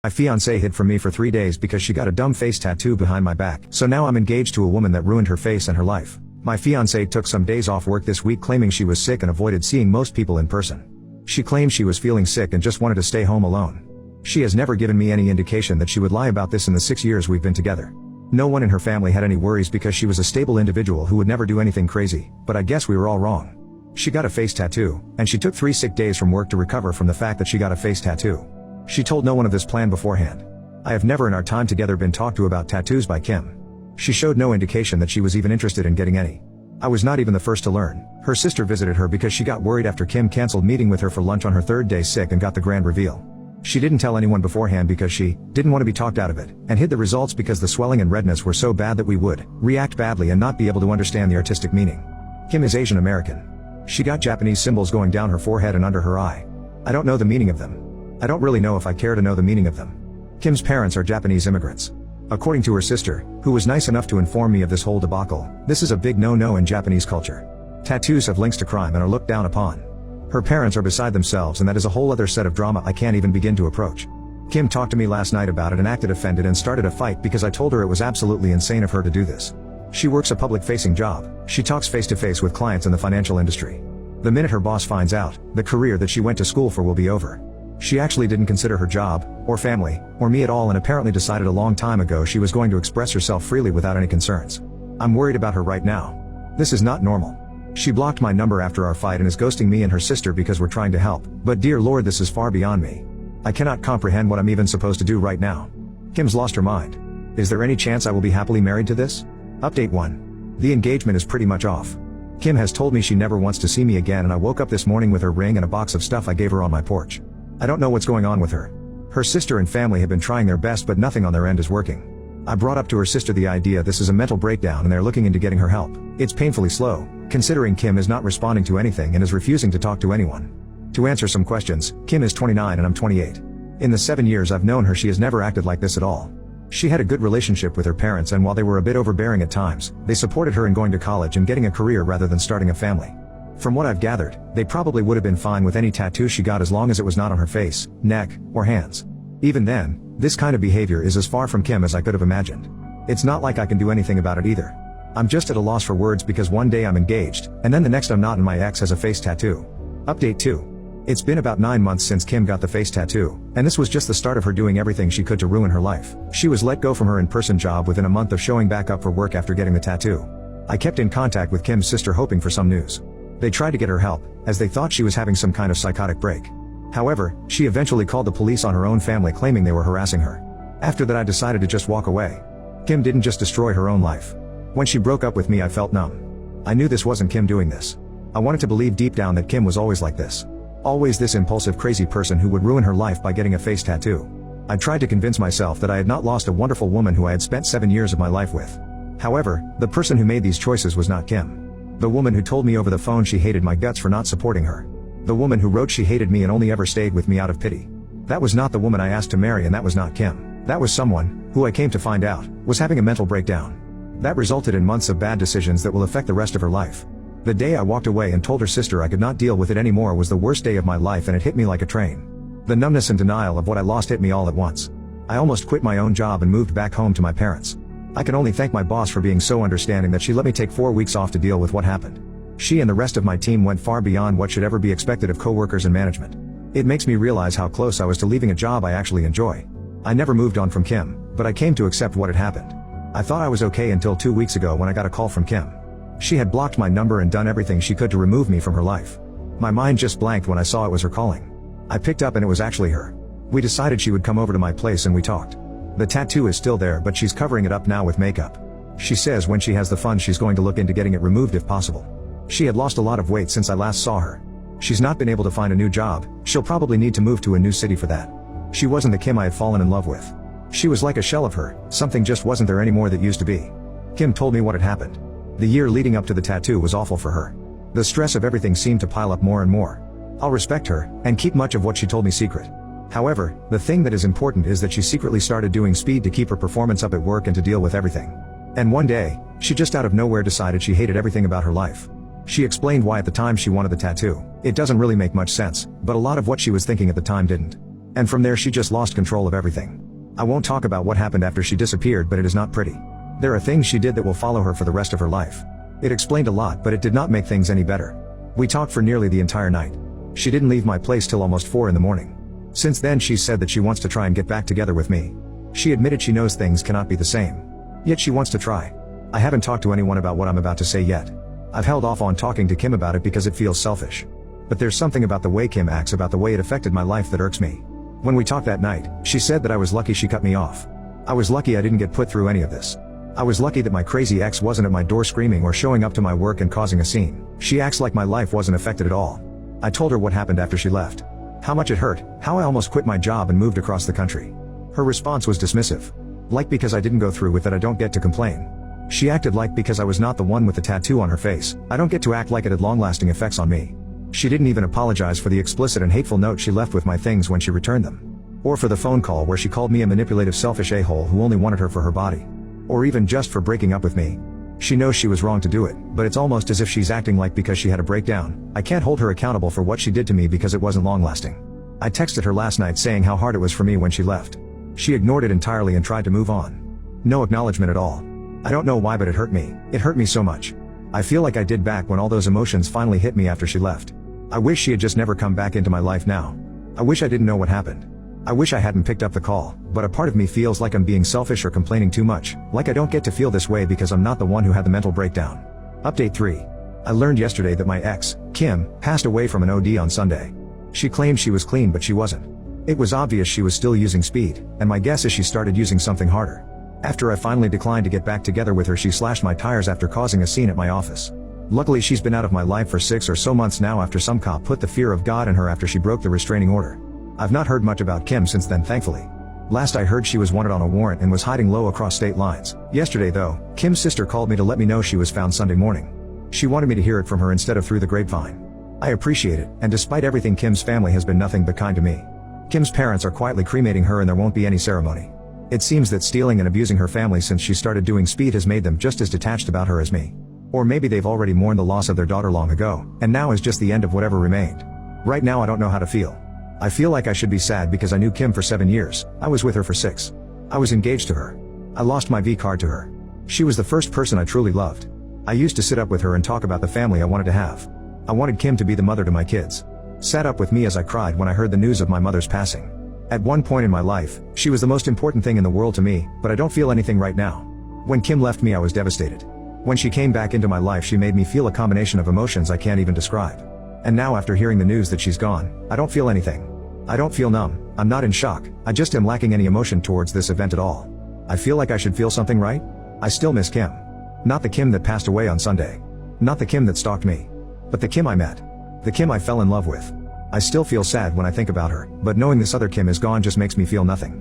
My fiancée hid from me for 3 days because she got a dumb face tattoo behind my back. So now I'm engaged to a woman that ruined her face and her life. My fiancée took some days off work this week claiming she was sick and avoided seeing most people in person. She claimed she was feeling sick and just wanted to stay home alone. She has never given me any indication that she would lie about this in the 6 years we've been together. No one in her family had any worries because she was a stable individual who would never do anything crazy, but I guess we were all wrong. She got a face tattoo, and she took 3 sick days from work to recover from the fact that she got a face tattoo. She told no one of this plan beforehand. I have never in our time together been talked to about tattoos by Kim. She showed no indication that she was even interested in getting any. I was not even the first to learn. Her sister visited her because she got worried after Kim canceled meeting with her for lunch on her 3rd day sick and got the grand reveal. She didn't tell anyone beforehand because she didn't want to be talked out of it, and hid the results because the swelling and redness were so bad that we would react badly and not be able to understand the artistic meaning. Kim is Asian American. She got Japanese symbols going down her forehead and under her eye. I don't know the meaning of them. I don't really know if I care to know the meaning of them. Kim's parents are Japanese immigrants. According to her sister, who was nice enough to inform me of this whole debacle, this is a big no-no in Japanese culture. Tattoos have links to crime and are looked down upon. Her parents are beside themselves, and that is a whole other set of drama I can't even begin to approach. Kim talked to me last night about it and acted offended and started a fight because I told her it was absolutely insane of her to do this. She works a public-facing job. She talks face-to-face with clients in the financial industry. The minute her boss finds out, the career that she went to school for will be over. She actually didn't consider her job, or family, or me at all, and apparently decided a long time ago she was going to express herself freely without any concerns. I'm worried about her right now. This is not normal. She blocked my number after our fight and is ghosting me and her sister because we're trying to help, but dear Lord, this is far beyond me. I cannot comprehend what I'm even supposed to do right now. Kim's lost her mind. Is there any chance I will be happily married to this? Update 1. The engagement is pretty much off. Kim has told me she never wants to see me again, and I woke up this morning with her ring and a box of stuff I gave her on my porch. I don't know what's going on with her. Her sister and family have been trying their best, but nothing on their end is working. I brought up to her sister the idea this is a mental breakdown and they're looking into getting her help. It's painfully slow, considering Kim is not responding to anything and is refusing to talk to anyone. To answer some questions, Kim is 29 and I'm 28. In the 7 years I've known her, she has never acted like this at all. She had a good relationship with her parents, and while they were a bit overbearing at times, they supported her in going to college and getting a career rather than starting a family. From what I've gathered, they probably would have been fine with any tattoo she got as long as it was not on her face, neck, or hands. Even then, this kind of behavior is as far from Kim as I could have imagined. It's not like I can do anything about it either. I'm just at a loss for words because one day I'm engaged, and then the next I'm not, and my ex has a face tattoo. Update 2. It's been about 9 months since Kim got the face tattoo, and this was just the start of her doing everything she could to ruin her life. She was let go from her in-person job within a month of showing back up for work after getting the tattoo. I kept in contact with Kim's sister hoping for some news. They tried to get her help, as they thought she was having some kind of psychotic break. However, she eventually called the police on her own family claiming they were harassing her. After that I decided to just walk away. Kim didn't just destroy her own life. When she broke up with me I felt numb. I knew this wasn't Kim doing this. I wanted to believe deep down that Kim was always like this. Always this impulsive crazy person who would ruin her life by getting a face tattoo. I tried to convince myself that I had not lost a wonderful woman who I had spent 7 years of my life with. However, the person who made these choices was not Kim. The woman who told me over the phone she hated my guts for not supporting her. The woman who wrote she hated me and only ever stayed with me out of pity. That was not the woman I asked to marry, and that was not Kim. That was someone, who I came to find out, was having a mental breakdown. That resulted in months of bad decisions that will affect the rest of her life. The day I walked away and told her sister I could not deal with it anymore was the worst day of my life, and it hit me like a train. The numbness and denial of what I lost hit me all at once. I almost quit my own job and moved back home to my parents. I can only thank my boss for being so understanding that she let me take 4 weeks off to deal with what happened. She and the rest of my team went far beyond what should ever be expected of coworkers and management. It makes me realize how close I was to leaving a job I actually enjoy. I never moved on from Kim, but I came to accept what had happened. I thought I was okay until 2 weeks ago when I got a call from Kim. She had blocked my number and done everything she could to remove me from her life. My mind just blanked when I saw it was her calling. I picked up and it was actually her. We decided she would come over to my place and we talked. The tattoo is still there, but she's covering it up now with makeup. She says when she has the funds she's going to look into getting it removed if possible. She had lost a lot of weight since I last saw her. She's not been able to find a new job. She'll probably need to move to a new city for that. She wasn't the Kim I had fallen in love with. She was like a shell of her, something just wasn't there anymore that used to be. Kim told me what had happened. The year leading up to the tattoo was awful for her. The stress of everything seemed to pile up more and more. I'll respect her, and keep much of what she told me secret. However, the thing that is important is that she secretly started doing speed to keep her performance up at work and to deal with everything. And one day, she just out of nowhere decided she hated everything about her life. She explained why at the time she wanted the tattoo. It doesn't really make much sense, but a lot of what she was thinking at the time didn't. And from there she just lost control of everything. I won't talk about what happened after she disappeared, but it is not pretty. There are things she did that will follow her for the rest of her life. It explained a lot, but it did not make things any better. We talked for nearly the entire night. She didn't leave my place till almost 4 in the morning. Since then she said that she wants to try and get back together with me. She admitted she knows things cannot be the same. Yet she wants to try. I haven't talked to anyone about what I'm about to say yet. I've held off on talking to Kim about it because it feels selfish. But there's something about the way Kim acts, about the way it affected my life, that irks me. When we talked that night, she said that I was lucky she cut me off. I was lucky I didn't get put through any of this. I was lucky that my crazy ex wasn't at my door screaming or showing up to my work and causing a scene. She acts like my life wasn't affected at all. I told her what happened after she left. How much it hurt, how I almost quit my job and moved across the country. Her response was dismissive. Like because I didn't go through with it I don't get to complain. She acted like because I was not the one with the tattoo on her face, I don't get to act like it had long-lasting effects on me. She didn't even apologize for the explicit and hateful note she left with my things when she returned them. Or for the phone call where she called me a manipulative, selfish a-hole who only wanted her for her body. Or even just for breaking up with me. She knows she was wrong to do it, but it's almost as if she's acting like because she had a breakdown, I can't hold her accountable for what she did to me because it wasn't long-lasting. I texted her last night saying how hard it was for me when she left. She ignored it entirely and tried to move on. No acknowledgement at all. I don't know why, but it hurt me. It hurt me so much. I feel like I did back when all those emotions finally hit me after she left. I wish she had just never come back into my life now. I wish I didn't know what happened. I wish I hadn't picked up the call, but a part of me feels like I'm being selfish or complaining too much, like I don't get to feel this way because I'm not the one who had the mental breakdown. Update 3. I learned yesterday that my ex, Kim, passed away from an OD on Sunday. She claimed she was clean, but she wasn't. It was obvious she was still using speed, and my guess is she started using something harder. After I finally declined to get back together with her, she slashed my tires after causing a scene at my office. Luckily she's been out of my life for 6 or so months now after some cop put the fear of God in her after she broke the restraining order. I've not heard much about Kim since then, thankfully. Last I heard she was wanted on a warrant and was hiding low across state lines. Yesterday though, Kim's sister called me to let me know she was found Sunday morning. She wanted me to hear it from her instead of through the grapevine. I appreciate it, and despite everything Kim's family has been nothing but kind to me. Kim's parents are quietly cremating her and there won't be any ceremony. It seems that stealing and abusing her family since she started doing speed has made them just as detached about her as me. Or maybe they've already mourned the loss of their daughter long ago, and now is just the end of whatever remained. Right now I don't know how to feel. I feel like I should be sad because I knew Kim for 7 years, I was with her for 6. I was engaged to her. I lost my V card to her. She was the first person I truly loved. I used to sit up with her and talk about the family I wanted to have. I wanted Kim to be the mother to my kids. Sat up with me as I cried when I heard the news of my mother's passing. At one point in my life, she was the most important thing in the world to me, but I don't feel anything right now. When Kim left me I was devastated. When she came back into my life she made me feel a combination of emotions I can't even describe. And now after hearing the news that she's gone, I don't feel anything. I don't feel numb, I'm not in shock, I just am lacking any emotion towards this event at all. I feel like I should feel something, right? I still miss Kim. Not the Kim that passed away on Sunday. Not the Kim that stalked me. But the Kim I met. The Kim I fell in love with. I still feel sad when I think about her, but knowing this other Kim is gone just makes me feel nothing.